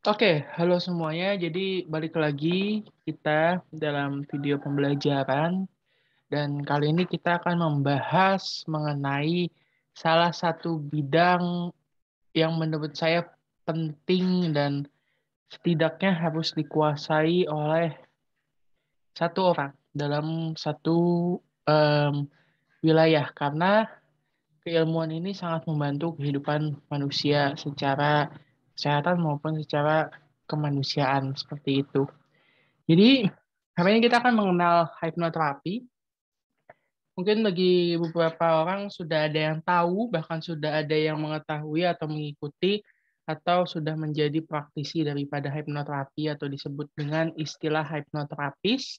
Oke, halo semuanya. Jadi balik lagi kita dalam video pembelajaran dan kali ini kita akan membahas mengenai salah satu bidang yang menurut saya penting dan setidaknya harus dikuasai oleh satu orang dalam satu em, wilayah karena keilmuan ini sangat membantu kehidupan manusia secara kesehatan maupun secara kemanusiaan seperti itu. Jadi, hari ini kita akan mengenal hipnoterapi. Mungkin bagi beberapa orang sudah ada yang tahu, bahkan sudah ada yang mengetahui atau mengikuti, atau sudah menjadi praktisi daripada hipnoterapi atau disebut dengan istilah hipnoterapis.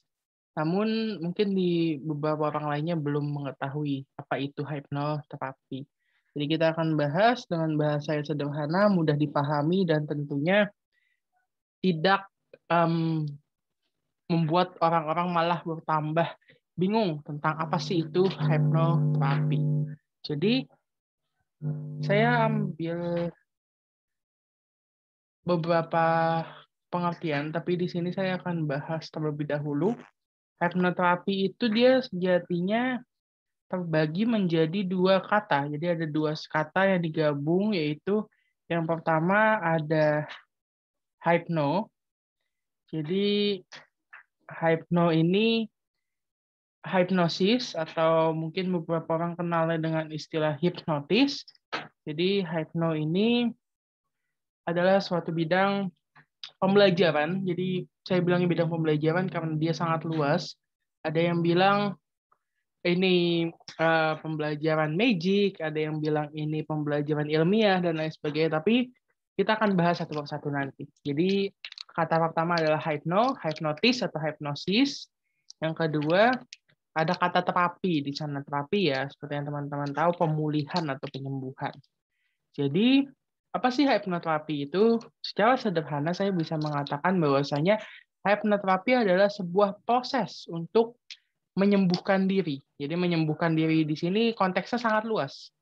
Namun mungkin di beberapa orang lainnya belum mengetahui apa itu hipnoterapi. Jadi kita akan bahas dengan bahasa yang sederhana, mudah dipahami, dan tentunya tidak em, membuat orang-orang malah bertambah bingung tentang apa sih itu hipnoterapi. Jadi saya ambil beberapa pengertian, tapi di sini saya akan bahas terlebih dahulu. Hipnoterapi itu dia sejatinya terbagi menjadi dua kata. Jadi ada dua kata yang digabung, yaitu yang pertama ada hypno. Jadi hypno ini hipnosis atau mungkin beberapa orang kenalnya dengan istilah hipnotis. Jadi hypno ini adalah suatu bidang pembelajaran. Jadi saya bilangnya bidang pembelajaran karena dia sangat luas. Ada yang bilang ini pembelajaran magic, ada yang bilang ini pembelajaran ilmiah dan lain sebagainya. Tapi kita akan bahas satu persatu nanti. Jadi kata pertama adalah hypnotis atau hypnosis. Yang kedua ada kata terapi di sana. Terapi ya, seperti yang teman-teman tahu, pemulihan atau penyembuhan. Jadi, apa sih hipnoterapi itu? Secara sederhana saya bisa mengatakan bahwasanya hipnoterapi adalah sebuah proses untuk menyembuhkan diri. Jadi menyembuhkan diri di sini konteksnya sangat luas.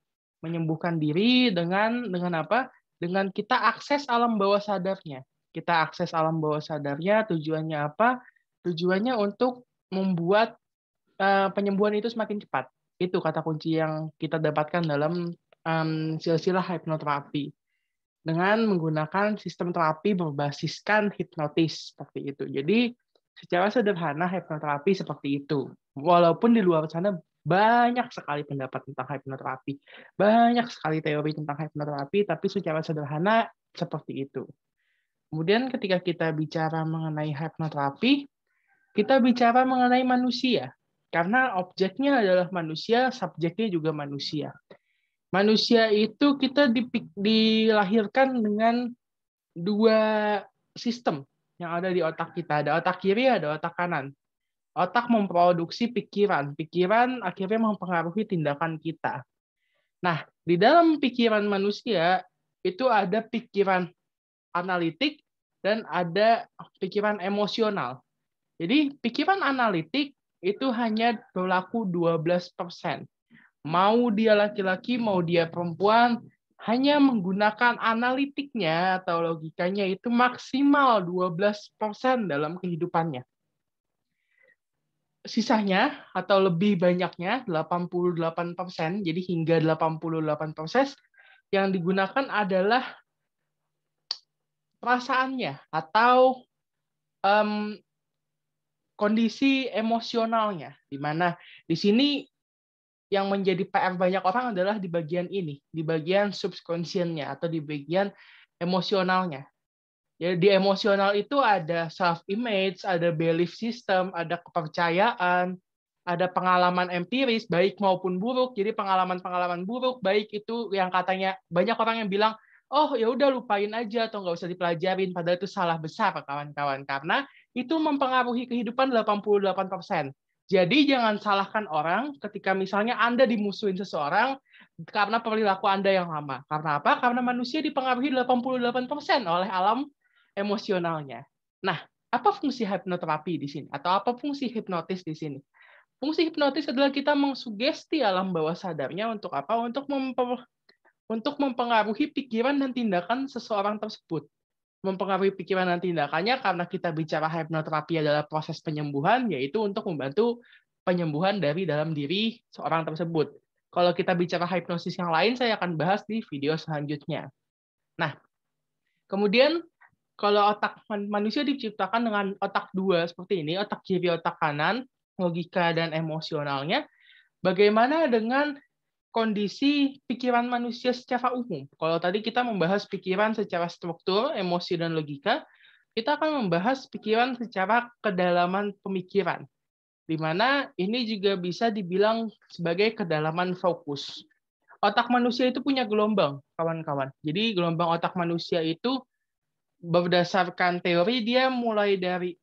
Menyembuhkan diri dengan apa? Dengan kita akses alam bawah sadarnya. Kita akses alam bawah sadarnya, tujuannya apa? Tujuannya untuk membuat penyembuhan itu semakin cepat. Itu kata kunci yang kita dapatkan dalam silsilah hipnoterapi dengan menggunakan sistem terapi berbasiskan hipnotis seperti itu. Jadi secara sederhana hipnoterapi seperti itu. Walaupun di luar sana banyak sekali pendapat tentang hipnoterapi, banyak sekali teori tentang hipnoterapi, tapi secara sederhana seperti itu. Kemudian ketika kita bicara mengenai hipnoterapi, kita bicara mengenai manusia. Karena objeknya adalah manusia, subjeknya juga manusia. Manusia itu kita dilahirkan dengan dua sistem yang ada di otak kita. Ada otak kiri, ada otak kanan. Otak memproduksi pikiran. Pikiran akhirnya mempengaruhi tindakan kita. Nah, di dalam pikiran manusia itu ada pikiran analitik dan ada pikiran emosional. Jadi pikiran analitik itu hanya berlaku 12%. Mau dia laki-laki, mau dia perempuan, hanya menggunakan analitiknya atau logikanya itu maksimal 12% dalam kehidupannya. Sisanya atau lebih banyaknya 88%, jadi hingga 88% yang digunakan adalah perasaannya atau um, kondisi emosionalnya, di mana di sini yang menjadi PR banyak orang adalah di bagian ini, di bagian subconsciousnya atau di bagian emosionalnya. Ya, di emosional itu ada self image, ada belief system, ada kepercayaan, ada pengalaman empiris baik maupun buruk. Jadi pengalaman-pengalaman buruk baik itu yang katanya banyak orang yang bilang, "Oh, ya udah lupain aja atau nggak usah dipelajarin." Padahal itu salah besar kawan-kawan karena itu mempengaruhi kehidupan 88%. Jadi jangan salahkan orang ketika misalnya Anda dimusuhin seseorang karena perilaku Anda yang lama. Karena apa? Karena manusia dipengaruhi 88% oleh alam emosionalnya. Nah, apa fungsi hipnoterapi di sini? Atau apa fungsi hipnotis di sini? Fungsi hipnotis adalah kita mengsugesti alam bawah sadarnya untuk apa? Untuk mempengaruhi pikiran dan tindakan seseorang tersebut. mempengaruhi pikiran dan tindakannya karena kita bicara hipnoterapi adalah proses penyembuhan, yaitu untuk membantu penyembuhan dari dalam diri seorang tersebut. Kalau kita bicara hipnosis yang lain, saya akan bahas di video selanjutnya. Nah, kemudian kalau otak manusia diciptakan dengan otak dua seperti ini, otak kiri, otak kanan, logika dan emosionalnya, bagaimana dengan kondisi pikiran manusia secara umum? Kalau tadi kita membahas pikiran secara struktur, emosi, dan logika, kita akan membahas pikiran secara kedalaman pemikiran, di mana ini juga bisa dibilang sebagai kedalaman fokus. Otak manusia itu punya gelombang, kawan-kawan. Jadi gelombang otak manusia itu berdasarkan teori dia mulai dari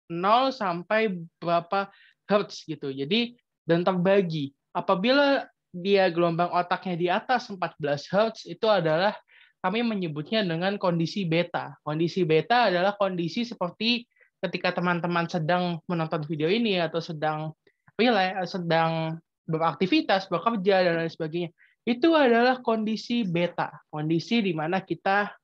0 sampai berapa hertz gitu. Jadi dan terbagi. Apabila dia gelombang otaknya di atas 14 hertz itu adalah kami menyebutnya dengan kondisi beta. Kondisi beta adalah kondisi seperti ketika teman-teman sedang menonton video ini atau sedang sedang beraktivitas, bekerja dan lain sebagainya. Itu adalah kondisi beta, kondisi di mana kita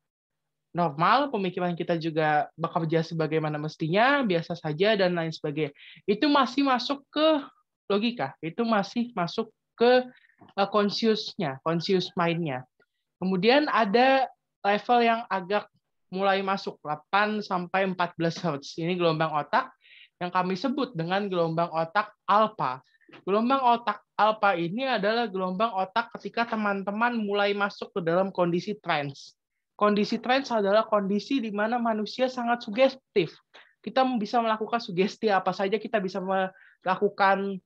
normal, pemikiran kita juga bekerja sebagaimana mestinya, biasa saja, dan lain sebagainya. Itu masih masuk ke logika, itu masih masuk ke conscious mind-nya. Kemudian ada level yang agak mulai masuk, 8 sampai 14 Hz. Ini gelombang otak yang kami sebut dengan gelombang otak alfa. Gelombang otak alfa ini adalah gelombang otak ketika teman-teman mulai masuk ke dalam kondisi trance. Kondisi trance adalah kondisi di mana manusia sangat sugestif. Kita bisa melakukan sugesti apa saja, kita bisa melakukan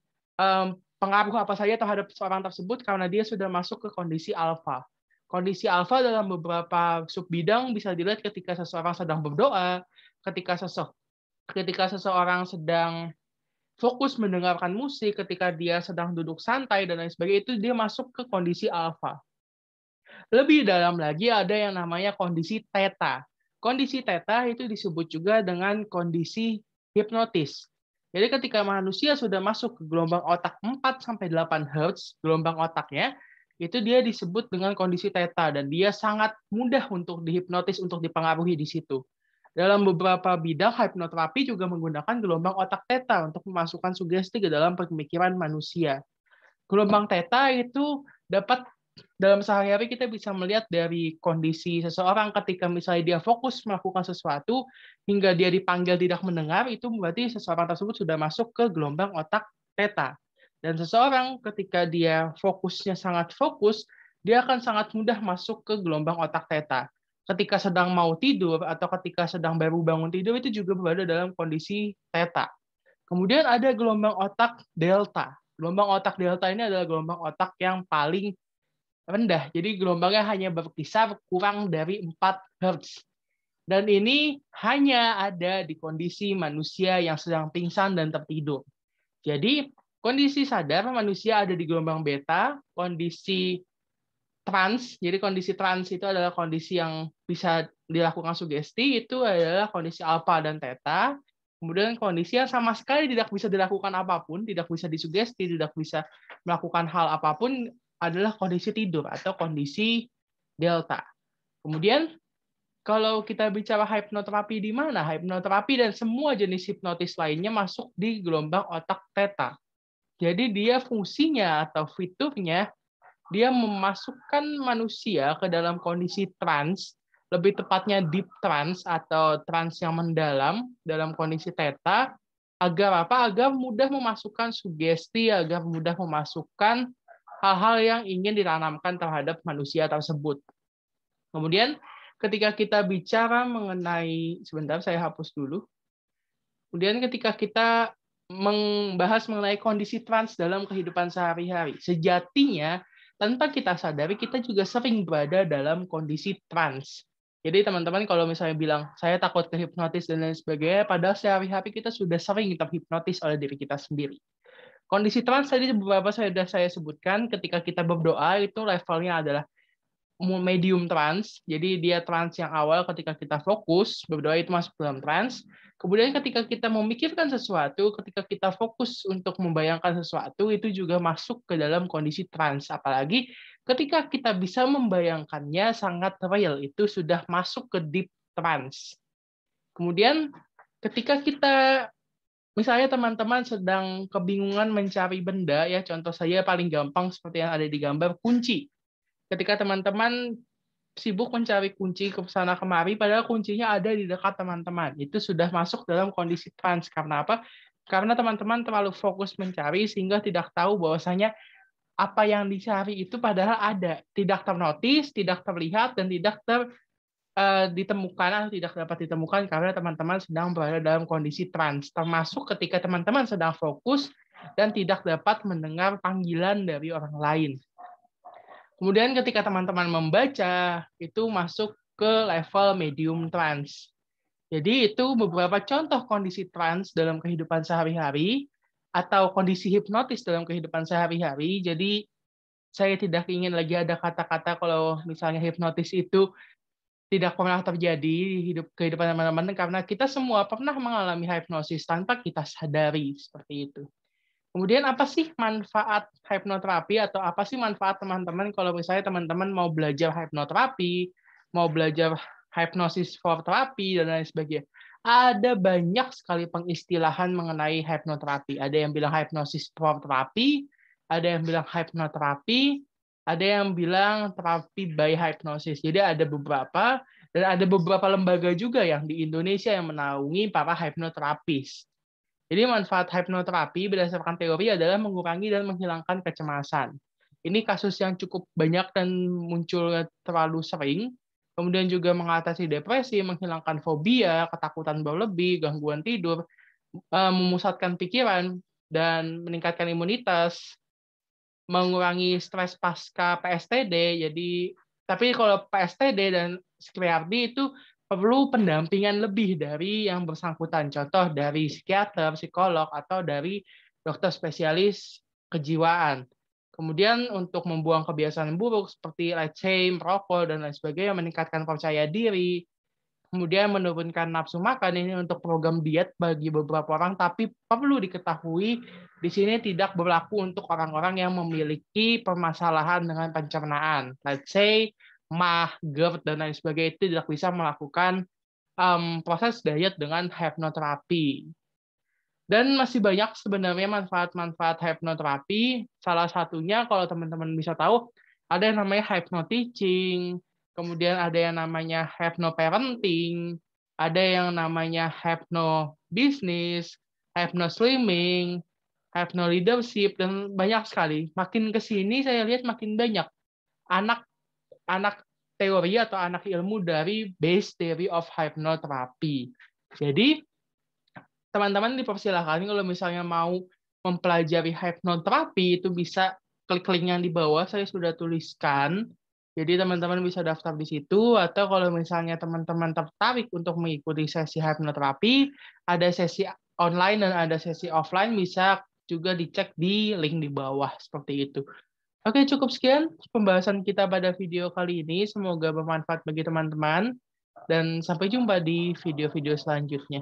pengaruh apa saja terhadap seorang tersebut karena dia sudah masuk ke kondisi alfa. Kondisi alfa dalam beberapa subbidang bisa dilihat ketika seseorang sedang berdoa, ketika seseorang sedang fokus mendengarkan musik, ketika dia sedang duduk santai dan lain sebagainya, itu dia masuk ke kondisi alfa. Lebih dalam lagi ada yang namanya kondisi theta. Kondisi theta itu disebut juga dengan kondisi hipnotis. Jadi ketika manusia sudah masuk ke gelombang otak 4 sampai 8 Hz, gelombang otaknya, itu dia disebut dengan kondisi theta dan dia sangat mudah untuk dihipnotis, untuk dipengaruhi di situ. Dalam beberapa bidang hipnoterapi juga menggunakan gelombang otak theta untuk memasukkan sugesti ke dalam pemikiran manusia. Gelombang theta itu dapat dalam sehari-hari kita bisa melihat dari kondisi seseorang ketika misalnya dia fokus melakukan sesuatu hingga dia dipanggil tidak mendengar, itu berarti seseorang tersebut sudah masuk ke gelombang otak theta. Dan seseorang ketika dia fokusnya sangat fokus, dia akan sangat mudah masuk ke gelombang otak theta. Ketika sedang mau tidur atau ketika sedang baru bangun tidur itu juga berada dalam kondisi theta. Kemudian ada gelombang otak delta. Gelombang otak delta ini adalah gelombang otak yang paling rendah. Jadi gelombangnya hanya berkisar kurang dari 4 Hz. Dan ini hanya ada di kondisi manusia yang sedang pingsan dan tertidur. Jadi kondisi sadar manusia ada di gelombang beta, kondisi trans. Jadi kondisi trans itu adalah kondisi yang bisa dilakukan sugesti, itu adalah kondisi alfa dan theta. Kemudian kondisi yang sama sekali tidak bisa dilakukan apapun, tidak bisa disugesti, tidak bisa melakukan hal apapun, adalah kondisi tidur atau kondisi delta. Kemudian kalau kita bicara hipnoterapi di mana? Hipnoterapi dan semua jenis hipnotis lainnya masuk di gelombang otak theta. Jadi dia fungsinya atau fiturnya dia memasukkan manusia ke dalam kondisi trance, lebih tepatnya deep trance atau trance yang mendalam dalam kondisi theta, agar apa? Agar mudah memasukkan sugesti, agar mudah memasukkan hal-hal yang ingin ditanamkan terhadap manusia tersebut. Kemudian ketika kita bicara mengenai, sebentar saya hapus dulu. Kemudian ketika kita membahas mengenai kondisi trans dalam kehidupan sehari-hari, sejatinya tanpa kita sadari kita juga sering berada dalam kondisi trans. Jadi teman-teman kalau misalnya bilang saya takut kehipnotis dan lain sebagainya, padahal sehari-hari kita sudah sering terhipnotis oleh diri kita sendiri. Kondisi trans tadi beberapa sudah saya sebutkan, ketika kita berdoa itu levelnya adalah medium trans. Jadi dia trans yang awal ketika kita fokus, berdoa itu masuk dalam trans. Kemudian ketika kita memikirkan sesuatu, ketika kita fokus untuk membayangkan sesuatu, itu juga masuk ke dalam kondisi trans. Apalagi ketika kita bisa membayangkannya sangat real, itu sudah masuk ke deep trance. Kemudian ketika kita misalnya teman-teman sedang kebingungan mencari benda, ya contoh saya paling gampang seperti yang ada di gambar, kunci. Ketika teman-teman sibuk mencari kunci ke sana kemari, padahal kuncinya ada di dekat teman-teman. Itu sudah masuk dalam kondisi trance. Karena apa? Karena teman-teman terlalu fokus mencari sehingga tidak tahu bahwasanya apa yang dicari itu padahal ada. Tidak ternotis, tidak terlihat, dan tidak ditemukan atau tidak dapat ditemukan karena teman-teman sedang berada dalam kondisi trance, termasuk ketika teman-teman sedang fokus dan tidak dapat mendengar panggilan dari orang lain. Kemudian ketika teman-teman membaca, itu masuk ke level medium trance. Jadi itu beberapa contoh kondisi trance dalam kehidupan sehari-hari atau kondisi hipnotis dalam kehidupan sehari-hari. Jadi saya tidak ingin lagi ada kata-kata kalau misalnya hipnotis itu tidak pernah terjadi di kehidupan teman-teman karena kita semua pernah mengalami hipnosis tanpa kita sadari seperti itu. Kemudian apa sih manfaat hipnoterapi atau apa sih manfaat teman-teman kalau misalnya teman-teman mau belajar hipnoterapi, mau belajar hypnosis for therapy dan lain sebagainya. Ada banyak sekali pengistilahan mengenai hipnoterapi. Ada yang bilang hypnosis for therapy, ada yang bilang hipnoterapi, ada yang bilang terapi by hypnosis. Jadi ada beberapa, dan ada beberapa lembaga juga yang di Indonesia yang menaungi para hipnoterapis. Jadi manfaat hipnoterapi berdasarkan teori adalah mengurangi dan menghilangkan kecemasan. Ini kasus yang cukup banyak dan muncul terlalu sering. Kemudian juga mengatasi depresi, menghilangkan fobia, ketakutan berlebih, gangguan tidur, memusatkan pikiran, dan meningkatkan imunitas, mengurangi stres pasca PSTD. Jadi, tapi kalau PSTD dan PRD itu perlu pendampingan lebih dari yang bersangkutan. Contoh dari psikiater, psikolog, atau dari dokter spesialis kejiwaan. Kemudian untuk membuang kebiasaan buruk seperti let's say merokok dan lain sebagainya, meningkatkan percaya diri, kemudian menurunkan nafsu makan. Ini untuk program diet bagi beberapa orang, tapi perlu diketahui di sini tidak berlaku untuk orang-orang yang memiliki permasalahan dengan pencernaan. Let's say MAH, GERD, dan lain sebagainya itu tidak bisa melakukan proses diet dengan hipnoterapi. Dan masih banyak sebenarnya manfaat-manfaat hipnoterapi. Salah satunya kalau teman-teman bisa tahu, ada yang namanya hypno-teaching, kemudian ada yang namanya hypno-parenting, ada yang namanya hypno-business, hypno-slimming, hypno-leadership, dan banyak sekali. Makin ke sini saya lihat makin banyak anak teori atau anak ilmu dari base theory of hypnotherapy. Jadi teman-teman dipersilakan kalau misalnya mau mempelajari hipnoterapi itu bisa klik link yang di bawah saya sudah tuliskan. Jadi teman-teman bisa daftar di situ atau kalau misalnya teman-teman tertarik untuk mengikuti sesi hipnoterapi, ada sesi online dan ada sesi offline bisa juga dicek di link di bawah seperti itu. Oke, cukup sekian pembahasan kita pada video kali ini. Semoga bermanfaat bagi teman-teman dan sampai jumpa di video-video selanjutnya.